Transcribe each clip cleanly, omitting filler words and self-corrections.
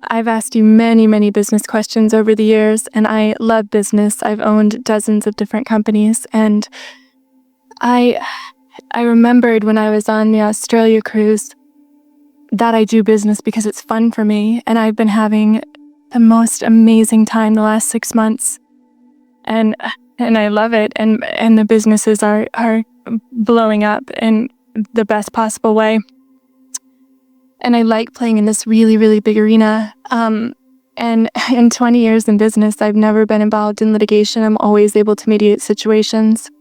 I've asked you many, many business questions over the years, and I love business. I've owned dozens of different companies, and I remembered when I was on the Australia cruise that I do business because it's fun for me, and I've been having the most amazing time the last 6 months, and I love it, and the businesses are blowing up in the best possible way. And I like playing in this really, really big arena. And in 20 years in business, I've never been involved in litigation. I'm always able to mediate situations.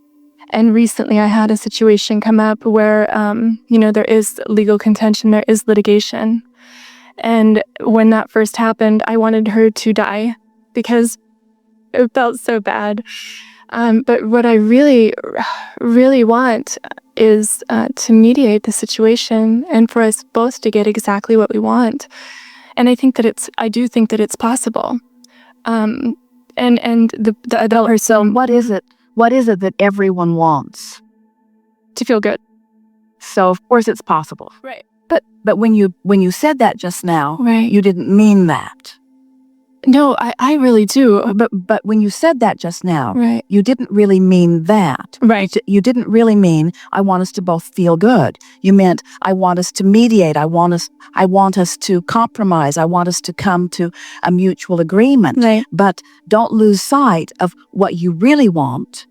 And recently I had a situation come up where, there is legal contention, there is litigation. And when that first happened, I wanted her to die because it felt so bad. But what I really, really want is to mediate the situation and for us both to get exactly what we want. And I do think that it's possible. And the adult person. What is it that everyone wants? To feel good. So of course it's possible. Right. But when you said that just now, right, you didn't mean that. No, I really do. But when you said that just now, right, you didn't really mean that. Right. You didn't really mean I want us to both feel good. You meant I want us to mediate. I want us to compromise. I want us to come to a mutual agreement. Right. But don't lose sight of what you really want.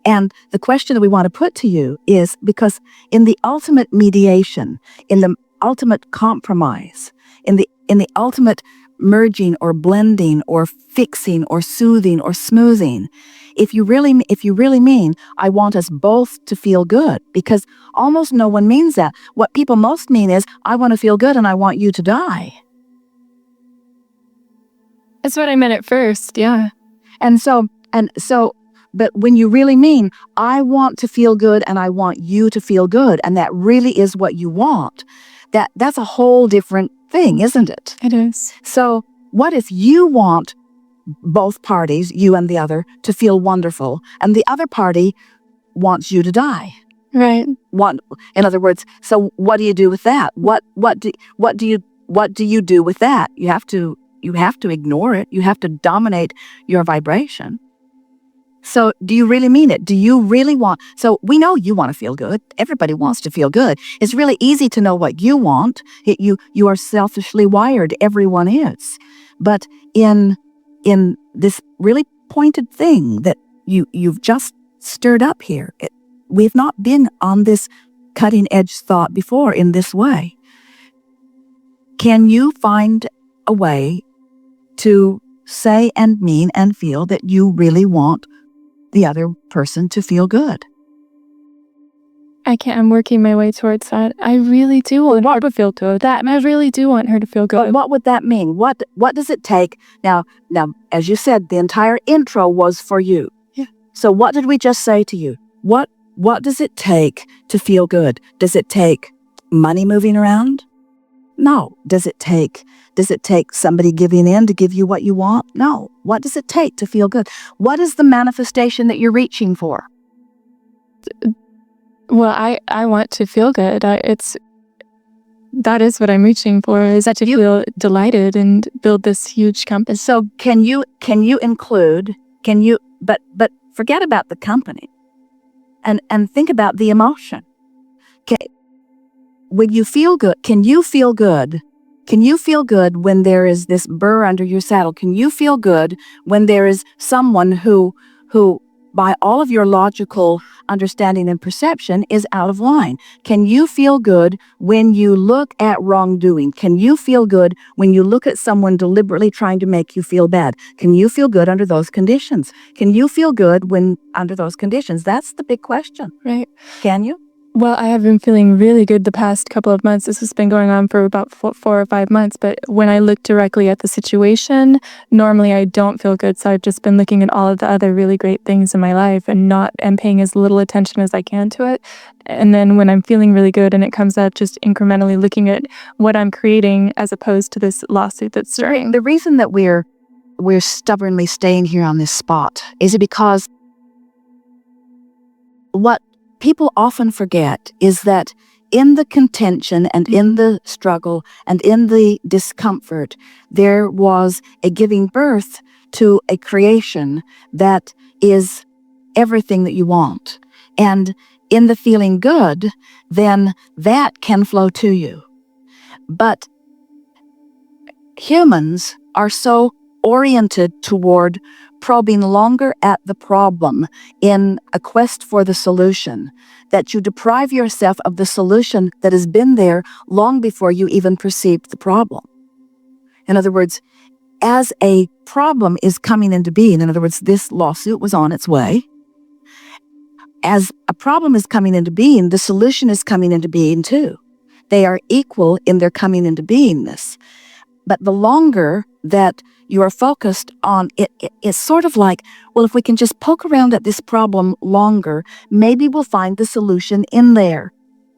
And the question that we want to put to you is, because in the ultimate mediation, in the ultimate compromise, in the ultimate merging or blending or fixing or soothing or smoothing, if you really mean I want us both to feel good, because almost no one means that. What people most mean is I want to feel good and I want you to die. That's what I meant at first, yeah. And so but when you really mean I want to feel good and I want you to feel good, and that really is what you want, that's a whole different thing, isn't it? It is. So what if you want both parties, you and the other, to feel wonderful, and the other party wants you to die? Right. In other words, so what do you do with that? What do you do with that? You have to ignore it. You have to dominate your vibration. So do you really mean it? Do you really want? So we know you want to feel good. Everybody wants to feel good. It's really easy to know what you want. You are selfishly wired. Everyone is. But in this really pointed thing that you've just stirred up here, we've not been on this cutting edge thought before in this way. Can you find a way to say and mean and feel that you really want the other person to feel good? I can't. I'm working my way towards that. I really do want her to feel good. I really do want her to feel good. But what would that mean? What does it take? Now, as you said, the entire intro was for you. Yeah. So what did we just say to you? What does it take to feel good? Does it take money moving around? No. Does it take somebody giving in to give you what you want? No. What does it take to feel good? What is the manifestation that you're reaching for? Well, I want to feel good. That is what I'm reaching for, is to feel delighted and build this huge company. So can you include, but forget about the company and think about the emotion. When you feel good, can you feel good? Can you feel good when there is this burr under your saddle? Can you feel good when there is someone who by all of your logical understanding and perception is out of line? Can you feel good when you look at wrongdoing? Can you feel good when you look at someone deliberately trying to make you feel bad? Can you feel good under those conditions? Can you feel good when under those conditions? That's the big question. Right. Can you? Well, I have been feeling really good the past couple of months. This has been going on for about 4 or 5 months. But when I look directly at the situation, normally I don't feel good. So I've just been looking at all of the other really great things in my life and paying as little attention as I can to it. And then when I'm feeling really good and it comes up, just incrementally looking at what I'm creating as opposed to this lawsuit that's stirring. The reason that we're stubbornly staying here on this spot is because what people often forget is that in the contention and in the struggle and in the discomfort, there was a giving birth to a creation that is everything that you want. And in the feeling good, then that can flow to you. But humans are so oriented toward probing longer at the problem in a quest for the solution that you deprive yourself of the solution that has been there long before you even perceived the problem. In other words, as a problem is coming into being, in other words, this lawsuit was on its way. As a problem is coming into being, the solution is coming into being too. They are equal in their coming into beingness. But the longer that you are focused on it, it's sort of like, well, if we can just poke around at this problem longer, maybe we'll find the solution in there.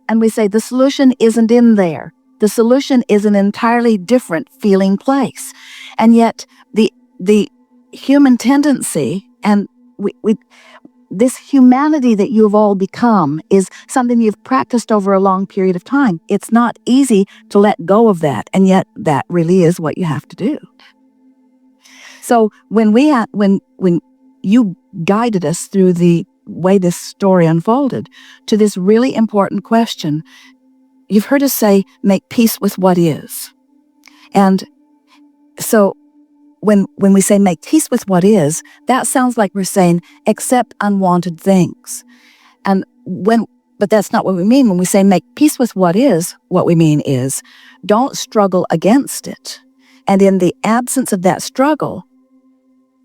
And we say the solution isn't in there. The solution is an entirely different feeling place. And yet the human tendency and this humanity that you have all become is something you've practiced over a long period of time. It's not easy to let go of that, and yet that really is what you have to do. So when you guided us through the way this story unfolded to this really important question, you've heard us say, make peace with what is. And so when we say make peace with what is, that sounds like we're saying accept unwanted things. But that's not what we mean when we say make peace with what is. What we mean is don't struggle against it. And in the absence of that struggle,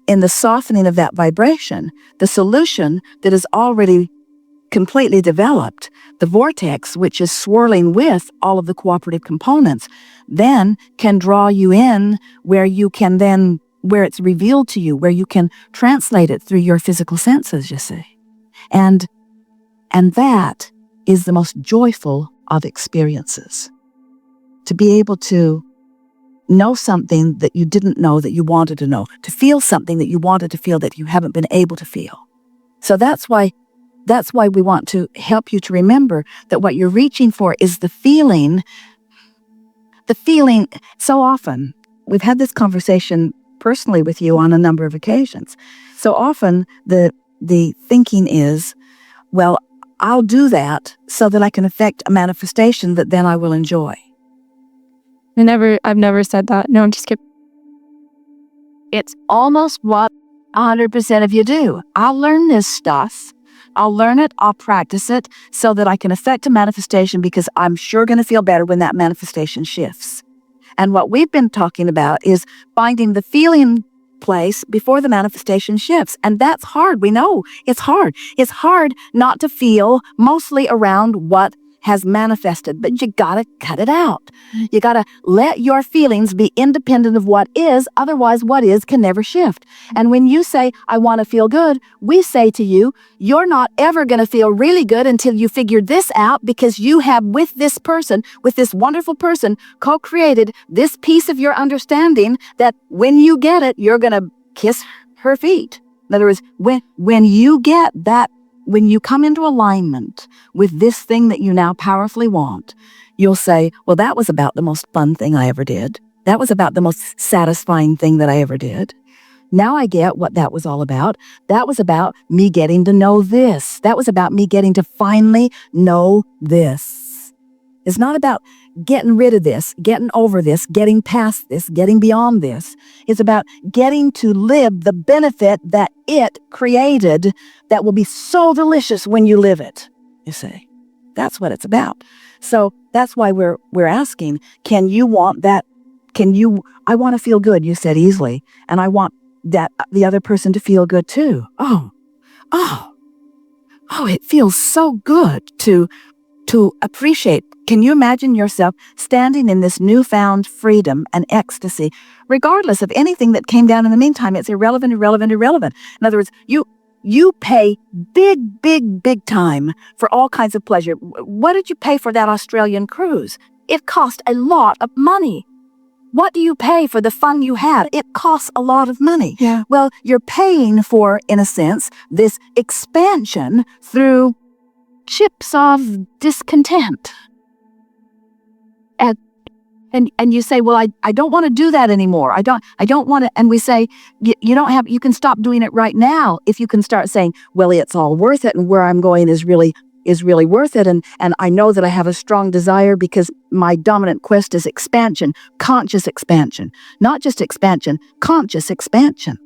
in the softening of that vibration, the solution that is already completely developed, the vortex, which is swirling with all of the cooperative components, then can draw you in where it's revealed to you, where you can translate it through your physical senses, you see. And that is the most joyful of experiences. To be able to know something that you didn't know that you wanted to know, to feel something that you wanted to feel that you haven't been able to feel. So that's why we want to help you to remember that what you're reaching for is the feeling. So often, we've had this conversation personally with you on a number of occasions. So often, the thinking is, well, I'll do that so that I can affect a manifestation that then I will enjoy. I've never said that. No, I'm just kidding. It's almost what 100% of you do. I'll learn this stuff. I'll learn it, I'll practice it so that I can affect a manifestation because I'm sure going to feel better when that manifestation shifts. And what we've been talking about is finding the feeling place before the manifestation shifts. And that's hard. We know it's hard. It's hard not to feel mostly around what has manifested, but you gotta cut it out. You gotta let your feelings be independent of what is, otherwise what is can never shift. And when you say, I want to feel good, we say to you, you're not ever gonna feel really good until you figure this out because you have with this wonderful person, co-created this piece of your understanding that when you get it, you're gonna kiss her feet. In other words, when you get that, when you come into alignment with this thing that you now powerfully want, you'll say, well, that was about the most fun thing I ever did. That was about the most satisfying thing that I ever did. Now I get what that was all about. That was about me getting to know this. That was about me getting to finally know this. It's not about getting rid of this, getting over this, getting past this, getting beyond this. It's about getting to live the benefit that it created that will be so delicious when you live it, you see. That's what it's about. So that's why we're asking, can you want that? I want to feel good, you said easily, and I want that the other person to feel good too. Oh, it feels so good to appreciate. Can you imagine yourself standing in this newfound freedom and ecstasy, regardless of anything that came down in the meantime? It's irrelevant. In other words, you pay big time for all kinds of pleasure. What did you pay for that Australian cruise? It cost a lot of money. What do you pay for the fun you had? It costs a lot of money. Yeah. Well, you're paying for, in a sense, this expansion through chips of discontent. And you say, well, I don't want to do that anymore. I don't want to. And we say, you can stop doing it right now if you can start saying, well, it's all worth it, and where I'm going is really worth it. And I know that I have a strong desire because my dominant quest is expansion, conscious expansion, not just expansion, conscious expansion.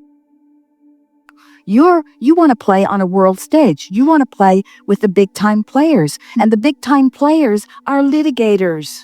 You want to play on a world stage. You want to play with the big time players, and the big time players are litigators.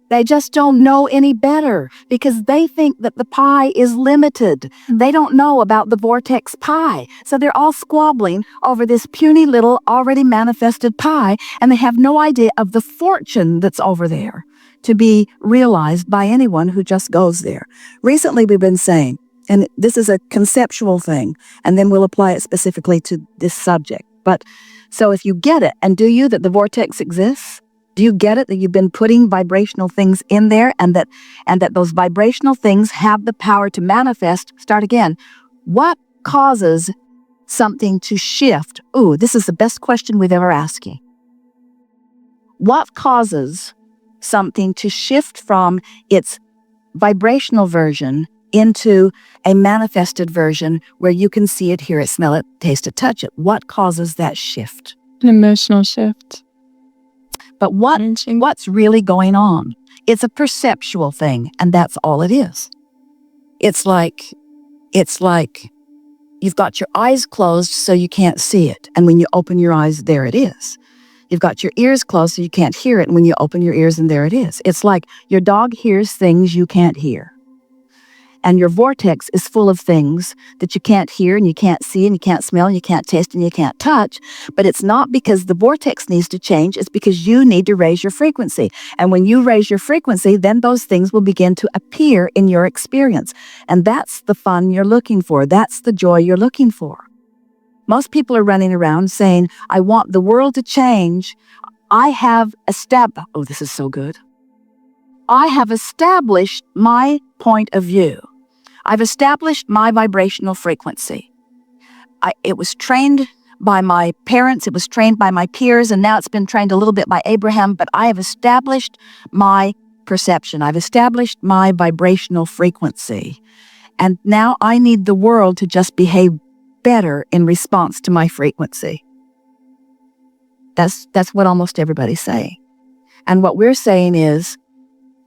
They just don't know any better because they think that the pie is limited. They don't know about the vortex pie. So they're all squabbling over this puny little already manifested pie, and they have no idea of the fortune that's over there to be realized by anyone who just goes there. Recently, we've been saying, and this is a conceptual thing, and then we'll apply it specifically to this subject. But so if you get it, and do you, that the vortex exists? Do you get it that you've been putting vibrational things in there and that those vibrational things have the power to manifest? Start again. What causes something to shift? Ooh, this is the best question we've ever asked you. What causes something to shift from its vibrational version into a manifested version where you can see it, hear it, smell it, taste it, touch it? What causes that shift? An emotional shift. But what's really going on? It's a perceptual thing, and that's all it is. It's like you've got your eyes closed so you can't see it, and when you open your eyes, there it is. You've got your ears closed so you can't hear it, and when you open your ears, and there it is. It's like your dog hears things you can't hear. And your vortex is full of things that you can't hear and you can't see and you can't smell and you can't taste and you can't touch. But it's not because the vortex needs to change. It's because you need to raise your frequency. And when you raise your frequency, then those things will begin to appear in your experience. And that's the fun you're looking for. That's the joy you're looking for. Most people are running around saying, I want the world to change. I have established, oh, this is so good. I have established my point of view. I've established my vibrational frequency. It was trained by my parents, it was trained by my peers, and now it's been trained a little bit by Abraham, but I have established my perception. I've established my vibrational frequency. And now I need the world to just behave better in response to my frequency. That's what almost everybody's saying. And what we're saying is,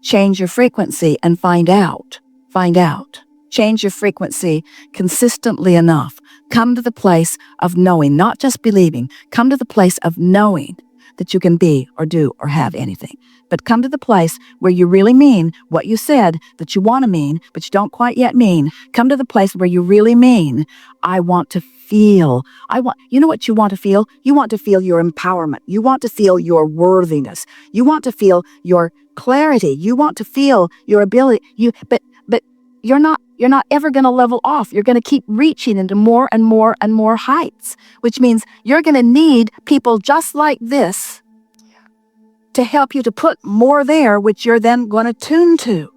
change your frequency and find out. Find out. Change your frequency consistently enough. Come to the place of knowing, not just believing. Come to the place of knowing that you can be or do or have anything. But come to the place where you really mean what you said that you want to mean, but you don't quite yet mean. Come to the place where you really mean, I want to feel. You know what you want to feel? You want to feel your empowerment. You want to feel your worthiness. You want to feel your clarity. You want to feel your ability. But you're not ever going to level off. You're going to keep reaching into more and more and more heights, which means you're going to need people just like this to help you to put more there, which you're then going to tune to.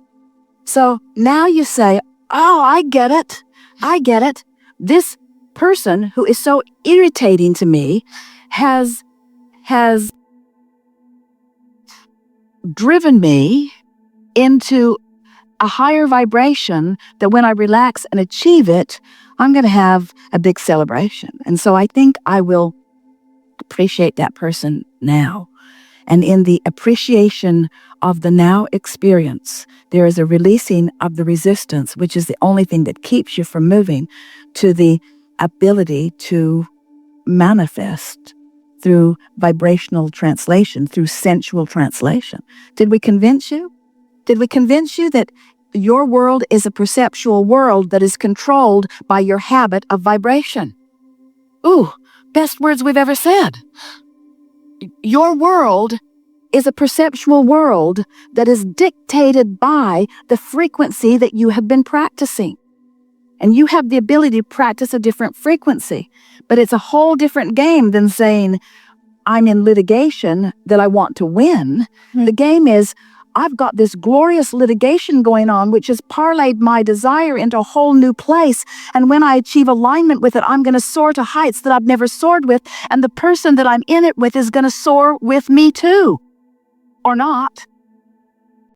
So now you say, oh, I get it. I get it. This person who is so irritating to me has driven me into a higher vibration that when I relax and achieve it, I'm going to have a big celebration. And so I think I will appreciate that person now. And in the appreciation of the now experience, there is a releasing of the resistance, which is the only thing that keeps you from moving to the ability to manifest through vibrational translation, through sensual translation. Did we convince you? Did we convince you that your world is a perceptual world that is controlled by your habit of vibration? Ooh, best words we've ever said. Your world is a perceptual world that is dictated by the frequency that you have been practicing. And you have the ability to practice a different frequency. But it's a whole different game than saying, I'm in litigation that I want to win. The game is, I've got this glorious litigation going on, which has parlayed my desire into a whole new place. And when I achieve alignment with it, I'm going to soar to heights that I've never soared with. And the person that I'm in it with is going to soar with me too. Or not.